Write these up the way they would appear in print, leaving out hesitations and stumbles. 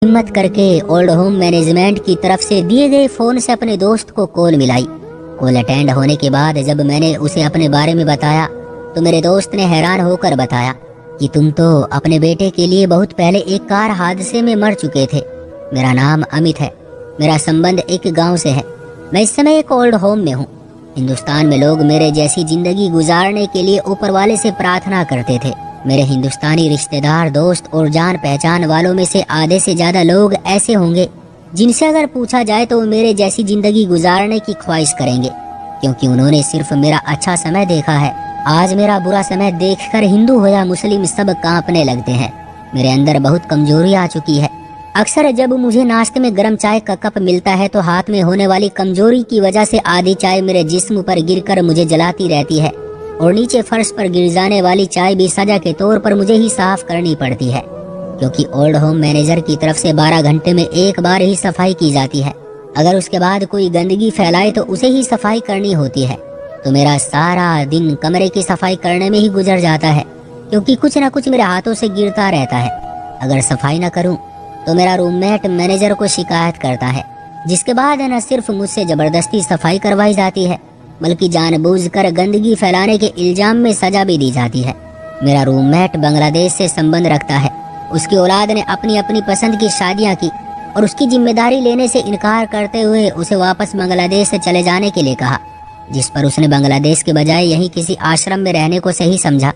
हिम्मत करके old home management की तरफ से दिए गए फोन से अपने दोस्त को कॉल मिलाई। कॉल अटेंड होने के बाद जब मैंने उसे अपने बारे में बताया तो मेरे दोस्त ने हैरान होकर बताया कि तुम तो अपने बेटे के लिए बहुत पहले एक कार हादसे में मर चुके थे। मेरा नाम अमित है। मेरा संबंध एक गांव से है। मैं इस समय एक ओल्ड होम में हूँ। हिंदुस्तान में लोग मेरे जैसी जिंदगी गुजारने के लिए ऊपर वाले से प्रार्थना करते थे। मेरे हिंदुस्तानी रिश्तेदार, दोस्त और जान पहचान वालों में से आधे से ज्यादा लोग ऐसे होंगे जिनसे अगर पूछा जाए तो वो मेरे जैसी जिंदगी गुजारने की ख्वाहिश करेंगे, क्योंकि उन्होंने सिर्फ मेरा अच्छा समय देखा है। आज मेरा बुरा समय देखकर हिंदू हो या मुस्लिम सब कांपने लगते हैं। मेरे अंदर बहुत कमजोरी आ चुकी है। अक्सर जब मुझे नाश्ते में गर्म चाय का कप मिलता है तो हाथ में होने वाली कमजोरी की वजह से आधी चाय मेरे जिस्म पर गिरकर मुझे जलाती रहती है और नीचे फर्श पर गिर जाने वाली चाय भी सजा के तौर पर मुझे ही साफ करनी पड़ती है, क्योंकि ओल्ड होम मैनेजर की तरफ से 12 घंटे में एक बार ही सफाई की जाती है। अगर उसके बाद कोई गंदगी फैलाए तो उसे ही सफाई करनी होती है। तो मेरा सारा दिन कमरे की सफाई करने में ही गुजर जाता है, क्योंकि कुछ न कुछ मेरे हाथों से गिरता रहता है। अगर सफाई न करूं तो मेरा रूममेट मैनेजर को शिकायत करता है, जिसके बाद न सिर्फ मुझसे जबरदस्ती सफाई करवाई जाती है बल्कि जानबूझकर गंदगी फैलाने के इल्जाम में सजा भी दी जाती है। मेरा रूममेट बांग्लादेश से संबंध रखता है। उसकी औलाद ने अपनी अपनी पसंद की शादियां की और उसकी जिम्मेदारी लेने से इनकार करते हुए उसे वापस बांग्लादेश से चले जाने के लिए कहा, जिस पर उसने बांग्लादेश के बजाय यहीं किसी आश्रम में रहने को सही समझा।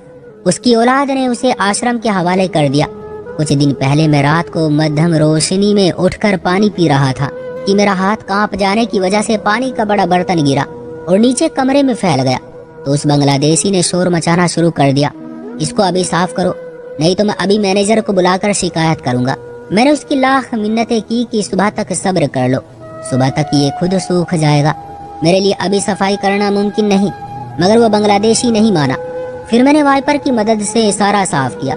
उसकी औलाद ने उसे आश्रम के हवाले कर दिया। कुछ दिन पहले मैं रात को मध्यम रोशनी में उठकर पानी पी रहा था कि मेरा हाथ कांप जाने की वजह से पानी का बड़ा बर्तन गिरा और नीचे कमरे में फैल गया। तो उस बांग्लादेशी ने शोर मचाना शुरू कर दिया, इसको अभी साफ करो, नहीं तो मैं अभी मैनेजर को बुलाकर शिकायत करूंगा। मैंने उसकी लाख मिन्नतें की कि सुबह तक सब्र कर लो, सुबह तक ये खुद सूख जाएगा। मेरे लिए अभी सफाई करना मुमकिन नहीं, मगर वो बांग्लादेशी नहीं माना। फिर मैंने वाइपर की मदद से सारा साफ किया।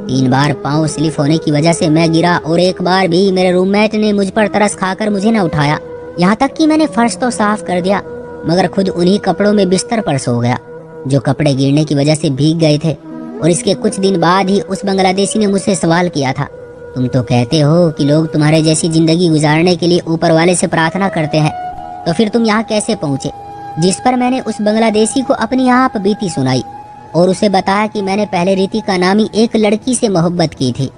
3 बार पाँव स्लिप होने की वजह से मैं गिरा और एक बार भी मेरे रूममेट ने मुझ पर तरस खाकर मुझे न उठाया। यहाँ तक कि मैंने फर्श तो साफ कर दिया मगर खुद उन्हीं कपड़ों में बिस्तर पर सो गया जो कपड़े गिरने की वजह से भीग गए थे। और इसके कुछ दिन बाद ही उस बांग्लादेशी ने मुझसे सवाल किया था, तुम तो कहते हो कि लोग तुम्हारे जैसी जिंदगी गुजारने के लिए ऊपर वाले से प्रार्थना करते हैं, तो फिर तुम यहाँ कैसे पहुँचे? जिस पर मैंने उस बांग्लादेशी को अपनी आप बीती सुनाई और उसे बताया कि मैंने पहले रितिका नामी एक लड़की से मोहब्बत की थी।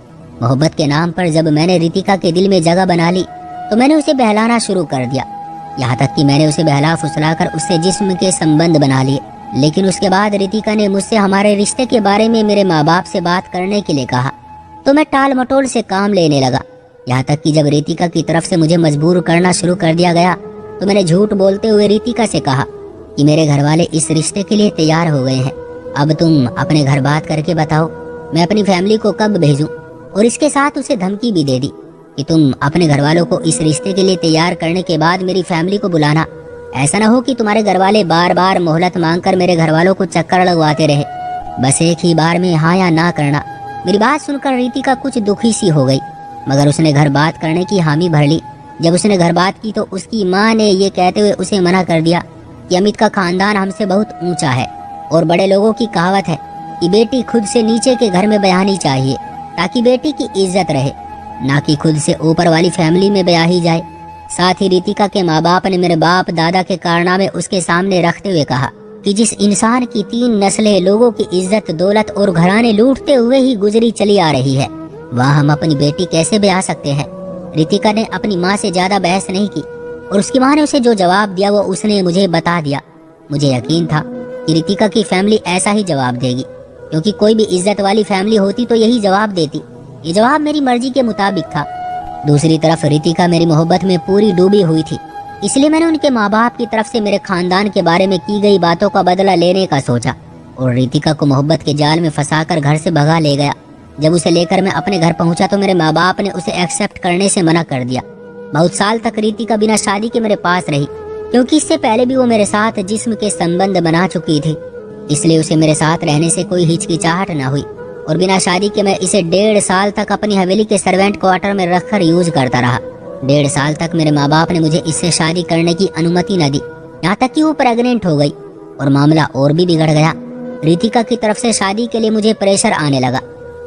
मोहब्बत के नाम पर जब मैंने रितिका के दिल में जगह बना ली तो मैंने उसे बहलाना शुरू कर दिया, यहाँ तक कि मैंने उसे बहला फुसलाकर उससे जिस्म के संबंध बना लिए। लेकिन उसके बाद रितिका ने मुझसे हमारे रिश्ते के बारे में मेरे माँ बाप से बात करने के लिए कहा, तो मैं टाल मटोल से काम लेने लगा। यहाँ तक कि जब रितिका की तरफ से मुझे मजबूर करना शुरू कर दिया गया तो मैंने झूठ बोलते हुए रितिका से कहा कि मेरे घर वाले इस रिश्ते के लिए तैयार हो गए हैं, अब तुम अपने घर बात करके बताओ मैं अपनी फैमिली को कब भेजूं। और इसके साथ उसे धमकी भी दे दी कि तुम अपने घर वालों को इस रिश्ते के लिए तैयार करने के बाद मेरी फैमिली को बुलाना। ऐसा ना हो कि तुम्हारे घर वाले बार बार मोहलत मांगकर मेरे घर वालों को चक्कर लगवाते रहे, बस एक ही बार में हाँ या ना करना। मेरी बात सुनकर रितिका कुछ दुखी सी हो गई, मगर उसने घर बात करने की हामी भर ली। जब उसने घर बात की तो उसकी माँ ने ये कहते हुए उसे मना कर दिया कि अमित का खानदान हमसे बहुत ऊंचा है और बड़े लोगों की कहावत है कि बेटी खुद से नीचे के घर में ब्याहनी चाहिए ताकि बेटी की इज्जत रहे, ना कि खुद से ऊपर वाली फैमिली में ब्याही जाए। साथ ही रितिका के माँ बाप ने मेरे बाप दादा के कारनामे उसके सामने रखते हुए कहा कि जिस इंसान की 3 नस्लें लोगों की इज्जत, दौलत और घराने लूटते हुए ही गुजरी चली आ रही है, वहाँ हम अपनी बेटी कैसे ब्याह सकते हैं? रितिका ने अपनी माँ से ज्यादा बहस नहीं की और उसकी माँ ने उसे जो जवाब दिया वो उसने मुझे बता दिया। मुझे यकीन था कि रितिका की फैमिली ऐसा ही जवाब देगी, क्योंकि कोई भी इज्जत वाली फैमिली होती तो यही जवाब देती। ये जवाब मेरी मर्जी के मुताबिक था। दूसरी तरफ रितिका मेरी मोहब्बत में पूरी डूबी हुई थी, इसलिए मैंने उनके माँ बाप की तरफ से मेरे खानदान के बारे में की गई बातों का बदला लेने का सोचा और रितिका को मोहब्बत के जाल में फंसाकर घर से भगा ले गया। जब उसे लेकर मैं अपने घर पहुंचा तो मेरे माँ बाप ने उसे एक्सेप्ट करने से मना कर दिया। बहुत साल तक रितिका बिना शादी के मेरे पास रही, क्योंकि इससे पहले भी वो मेरे साथ जिस्म के संबंध बना चुकी थी, इसलिए उसे मेरे साथ रहने से कोई हिचकिचाहट न हुई। और बिना शादी के मैं इसे 1.5 साल तक अपनी हवेली के सर्वेंट क्वार्टर में रखकर यूज करता रहा। 1.5 साल तक मेरे माँ बाप ने मुझे इससे शादी करने की अनुमति न दी, यहाँ तक कि वो प्रेग्नेंट हो गई और मामला और भी बिगड़ गया। रितिका की तरफ से शादी के लिए मुझे प्रेशर आने लगा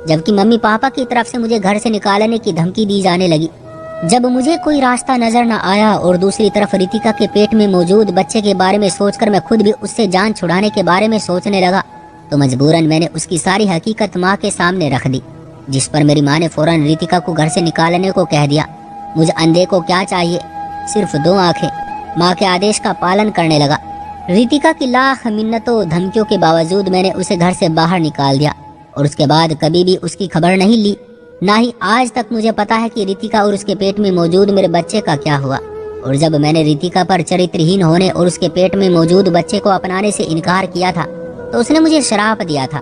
जबकि मम्मी पापा की तरफ से मुझे घर से निकालने की धमकी दी जाने लगी। जब मुझे कोई रास्ता नजर न आया और दूसरी तरफ रितिका के पेट में मौजूद बच्चे के बारे में सोचकर मैं खुद भी उससे जान छुड़ाने के बारे में सोचने लगा, तो मजबूरन मैंने उसकी सारी हकीकत माँ के सामने रख दी, जिस पर मेरी माँ ने फौरन रितिका को घर से निकालने को कह दिया। मुझे अंधे को क्या चाहिए, सिर्फ 2 आंखें। माँ के आदेश का पालन करने लगा। रितिका की लाख मिन्नतों धमकियों के बावजूद मैंने उसे घर से बाहर निकाल दिया और उसके बाद कभी भी उसकी खबर नहीं ली। ना ही आज तक मुझे पता है कि रितिका और उसके पेट में मौजूद मेरे बच्चे का क्या हुआ। और जब मैंने रितिका पर चरित्रहीन होने और उसके पेट में मौजूद बच्चे को अपनाने से इनकार किया था, तो उसने मुझे श्राप दिया था,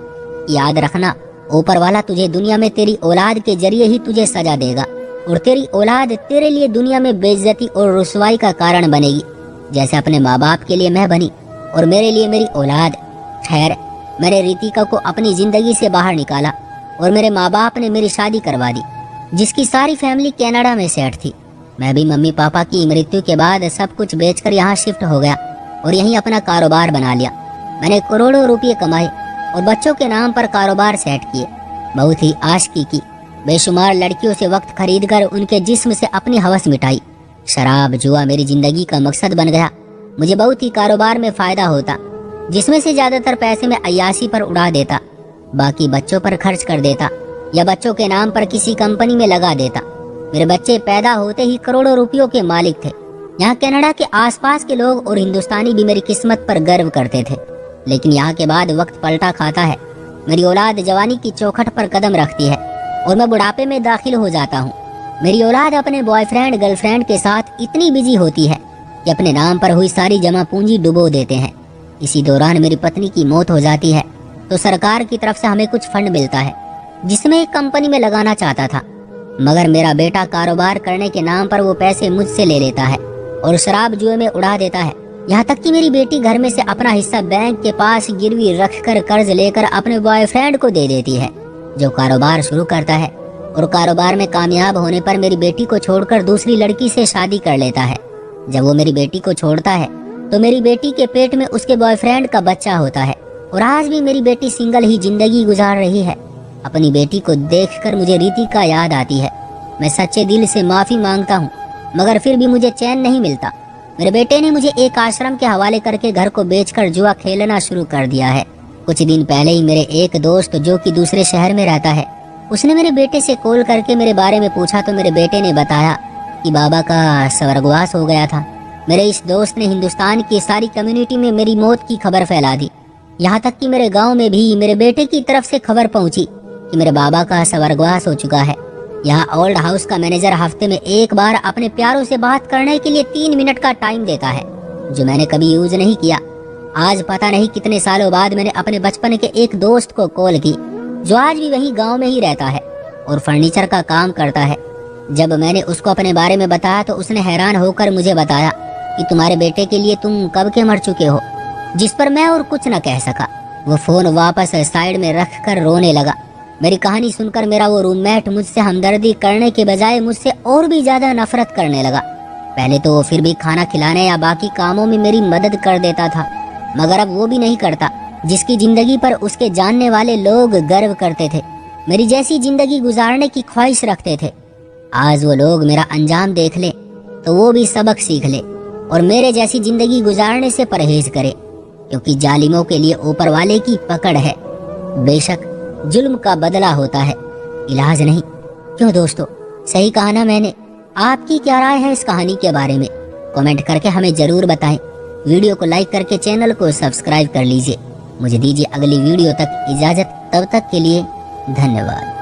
याद रखना ऊपर वाला तुझे दुनिया में तेरी औलाद के जरिए ही तुझे सजा देगा और तेरी औलाद तेरे लिए दुनिया में बेइज्जती और रुसवाई का कारण बनेगी, जैसे अपने माँ बाप के लिए मैं बनी और मेरे लिए मेरी औलाद। खैर, मैंने रितिका को अपनी जिंदगी से बाहर निकाला और मेरे माँ बाप ने मेरी शादी करवा दी, जिसकी सारी फैमिली कनाडा में सेट थी। मैं भी मम्मी पापा की मृत्यु के बाद सब कुछ बेचकर यहाँ शिफ्ट हो गया और यहीं अपना कारोबार बना लिया। मैंने करोड़ों रुपये कमाए और बच्चों के नाम पर कारोबार सेट किए। बहुत ही आशिकी की, बेशुमार लड़कियों से वक्त खरीदकर उनके जिस्म से अपनी हवस मिटाई। शराब जुआ मेरी जिंदगी का मकसद बन गया। मुझे बहुत ही कारोबार में फायदा होता, जिसमें से ज्यादातर पैसे मैं अय्याशी पर उड़ा देता, बाकी बच्चों पर खर्च कर देता या बच्चों के नाम पर किसी कंपनी में लगा देता। मेरे बच्चे पैदा होते ही करोड़ों रुपयों के मालिक थे। यहाँ कनाडा के आसपास के लोग और हिंदुस्तानी भी मेरी किस्मत पर गर्व करते थे, लेकिन यहाँ के बाद वक्त पलटा खाता है। मेरी औलाद जवानी की चौखट पर कदम रखती है और मैं बुढ़ापे में दाखिल हो जाता हूँ। मेरी औलाद अपने बॉयफ्रेंड गर्लफ्रेंड के साथ इतनी बिजी होती है कि अपने नाम पर हुई सारी जमा पूंजी डुबो देते हैं। इसी दौरान मेरी पत्नी की मौत हो जाती है, तो सरकार की तरफ से हमें कुछ फंड मिलता है, जिसमें एक कंपनी में लगाना चाहता था, मगर मेरा बेटा कारोबार करने के नाम पर वो पैसे मुझसे ले लेता है और शराब जुए में उड़ा देता है। यहाँ तक कि मेरी बेटी घर में से अपना हिस्सा बैंक के पास गिरवी रखकर कर्ज लेकर अपने बॉयफ्रेंड को दे देती है, जो कारोबार शुरू करता है, और कारोबार में कामयाब होने पर मेरी बेटी को छोड़कर दूसरी लड़की से शादी कर लेता है। जब वो मेरी बेटी को छोड़ता है तो मेरी बेटी के पेट में उसके बॉयफ्रेंड का बच्चा होता है और आज भी मेरी बेटी सिंगल ही जिंदगी गुजार रही है। अपनी बेटी को देखकर मुझे रितिका याद आती है। मैं सच्चे दिल से माफी मांगता हूँ, मगर फिर भी मुझे चैन नहीं मिलता। मेरे बेटे ने मुझे एक आश्रम के हवाले करके घर को बेचकर जुआ खेलना शुरू कर दिया है। कुछ दिन पहले ही मेरे एक दोस्त जो कि दूसरे शहर में रहता है, उसने मेरे बेटे से कॉल करके मेरे बारे में पूछा तो मेरे बेटे ने बताया कि बाबा का स्वर्गवास हो गया था। मेरे इस दोस्त ने हिंदुस्तान की सारी कम्युनिटी में मेरी मौत की खबर फैला दी। यहाँ तक कि मेरे गांव में भी मेरे बेटे की तरफ से खबर पहुंची कि मेरे बाबा का स्वर्गवास हो चुका है। यहाँ ओल्ड हाउस का मैनेजर हफ्ते में एक बार अपने प्यारों से बात करने के लिए 3 मिनट का टाइम देता है, जो मैंने कभी यूज नहीं किया। आज पता नहीं कितने सालों बाद मैंने अपने बचपन के एक दोस्त को कॉल की, जो आज भी वही गांव में ही रहता है और फर्नीचर का काम करता है। जब मैंने उसको अपने बारे में बताया तो उसने हैरान होकर मुझे बताया कि तुम्हारे बेटे के लिए तुम कब के मर चुके हो, जिस पर मैं और कुछ न कह सका। वो फोन वापस साइड में रख कर रोने लगा। मेरी कहानी सुनकर मेरा वो रूममेट मुझसे हमदर्दी करने के बजाय मुझसे और भी ज्यादा नफरत करने लगा। पहले तो वो फिर भी खाना खिलाने या बाकी कामों में मेरी मदद कर देता था, मगर अब वो भी नहीं करता, जिसकी जिंदगी पर उसके जानने वाले लोग गर्व करते थे, मेरी जैसी जिंदगी गुजारने की ख्वाहिश रखते थे। आज वो लोग मेरा अंजाम देख ले तो वो भी सबक सीख ले और मेरे जैसी जिंदगी गुजारने से परहेज करे, क्योंकि जालिमों के लिए ऊपर वाले की पकड़ है। बेशक जुल्म का बदला होता है, इलाज नहीं। क्यों दोस्तों, सही कहा ना मैंने? आपकी क्या राय है इस कहानी के बारे में? कमेंट करके हमें जरूर बताएं। वीडियो को लाइक करके चैनल को सब्सक्राइब कर लीजिए। मुझे दीजिए अगली वीडियो तक इजाजत, तब तक के लिए धन्यवाद।